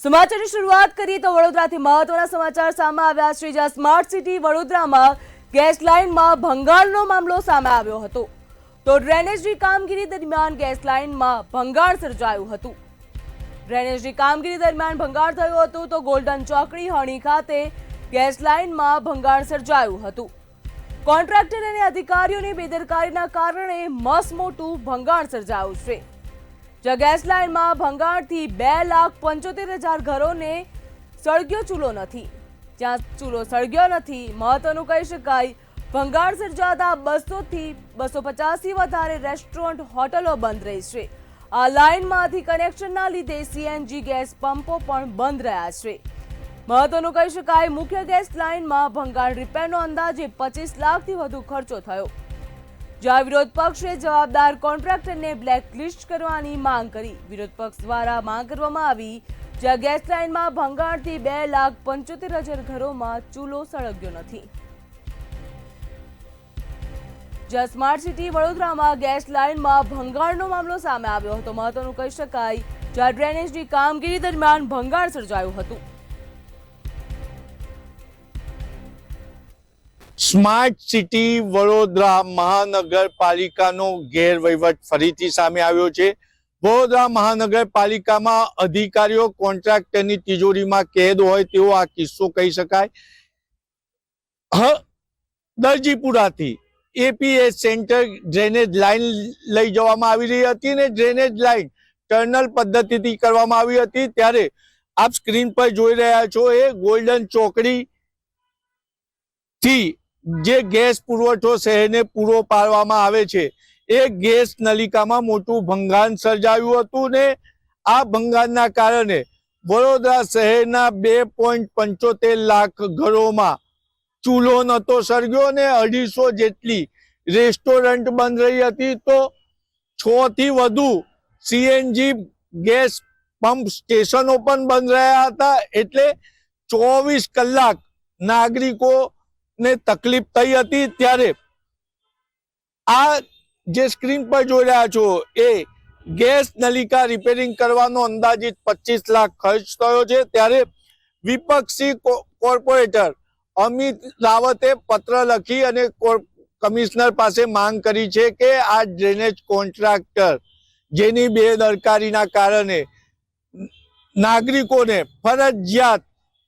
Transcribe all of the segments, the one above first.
સમાચારની શરૂઆત કરીએ તો વડોદરાથી મહત્વના સમાચાર સામે આવ્યા છે, જ્યાં સ્માર્ટ સિટી વડોદરામાં ગેસ લાઇનમાં ભંગાણનો મામલો સામે આવ્યો હતો. તો ડ્રેનેજની કામગીરી દરમિયાન ગેસ લાઇનમાં ભંગાણ સર્જાયું હતું. ડ્રેનેજની કામગીરી દરમિયાન ભંગાણ થયું હતું તો ગોલ્ડન ચોકડી હણી ખાતે ગેસ લાઇનમાં ભંગાણ સર્જાયું હતું. કોન્ટ્રાક્ટર અને અધિકારીઓની બેદરકારીના કારણે મસમોટું ભંગાણ સર્જાયું છે. જ્યાં ગેસ લાઇનમાં ભંગાણથી 2,75,000 ઘરોને સળગ્યો ચૂલો નથી. જ્યાં ચૂલો સળગ્યો નથી, મહત્વનું કહી શકાય, ભંગાણ સર્જાતા 200 થી 250 થી વધારે રેસ્ટોરન્ટ, હોટલો બંધ રહી છે. આ લાઇનમાંથી કનેક્શનના લીધે સીએનજી ગેસ પંપો પણ બંધ રહ્યા છે. મહત્વનું કહી શકાય, મુખ્ય ગેસ લાઇનમાં ભંગાણ રિપેરનો અંદાજે 25 લાખથી વધુ ખર્ચો થયો. જ્યાં વિરોધ પક્ષે જવાબદાર કોન્ટ્રાક્ટરને બ્લેકલિસ્ટ કરવાની માંગ કરી. વિરોધ પક્ષ દ્વારા માંગ કરવામાં આવી, જ્યાં ગેસ લાઇનમાં ભંગાણથી 2,75,000 ઘરોમાં ચૂલો સળગ્યો નથી. જ્યાં સ્માર્ટ સિટી વડોદરામાં ગેસ લાઇનમાં ભંગાણનો મામલો સામે આવ્યો હતો. મહત્વનું કહી શકાય, જ્યાં ડ્રેનેજની કામગીરી દરમિયાન ભંગાણ સર્જાયું હતું. સ્માર્ટ સિટી વડોદરા મહાનગરપાલિકાનો ગેરવહીવટ ફરીથી સામે આવ્યો છે. વડોદરા મહાનગરપાલિકામાં અધિકારીઓ કોન્ટ્રાક્ટરની તિજોરીમાં કેદ હોય તેવો આ કિસ્સો કહી શકાય. દરજીપુરાથી એપીએસ સેન્ટર ડ્રેનેજ લાઇન લઈ જવામાં આવી રહી હતી ને ડ્રેનેજ લાઇન ટર્નલ પદ્ધતિથી કરવામાં આવી હતી. ત્યારે આપ સ્ક્રીન પર જોઈ રહ્યા છો એ ગોલ્ડન ચોકડી થી જે ગેસ પુરવઠો શહેરને પૂરો પાડવામાં આવે છે એ ગેસ નલિકામાં મોટું ભંગાણ સર્જાયું હતું ને આ ભંગાણના કારણે વડોદરા શહેરના 2.75 લાખ ઘરોમાં ચૂલો નતો સળગ્યો ને 250 જેટલી રેસ્ટોરન્ટ બંધ રહી હતી. તો 6 થી વધુ સીએનજી ગેસ પંપ સ્ટેશનો પણ બંધ રહ્યા હતા. એટલે 24 કલાક નાગરિકો ને તકલીફ થઈ હતી. ત્યારે આ જે સ્ક્રીન પર જોઈ રહ્યા છો એ ગેસ નલિકા રિપેરિંગ કરવાનો અંદાજિત 25 લાખ ખર્ચ થયો છે. ત્યારે વિપક્ષી કોર્પોરેટર અમિત રાવતે પત્ર લખી અને કમિશનર પાસે માંગ કરી છે કે આ ડ્રેનેજ કોન્ટ્રાક્ટર જેની બેદરકારીના કારણે નાગરિકોને ફરજિયાત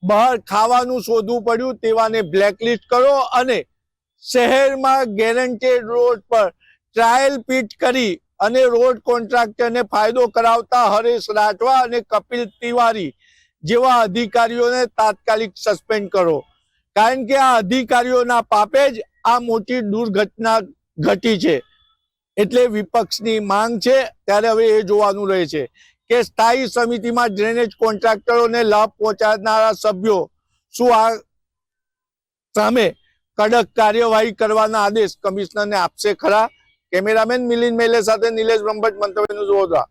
બહાર ખાવાનું શોધવું પડ્યું તેવાને બ્લેકલિસ્ટ કરો અને શહેરમાં ગેરંટેડ રોડ પર ટ્રાયલ પીટ કરી અને રોડ કોન્ટ્રાક્ટરને ફાયદો કરાવતા હરેશ રાઠવા અને કપિલ તિવારી જેવા અધિકારીઓને તાત્કાલિક સસ્પેન્ડ કરો. કારણ કે આ અધિકારીઓના પાપે જ આ મોટી દુર્ઘટના ઘટી છે. એટલે વિપક્ષની માંગ છે. ત્યારે હવે એ જોવાનું રહે છે કે સ્થાયી સમિતિમાં ડ્રેનેજ કોન્ટ્રાક્ટરોને લાભ પહોંચાડનારા સભ્યો શું આ સામે કડક કાર્યવાહી કરવાના આદેશ કમિશનરને આપશે ખરા? કેમેરામેન મિલિંદ મેલે સાથે નિલેશ બ્રહ્મભટ્ટ, મંતવ્ય ન્યૂઝ વડોદરા.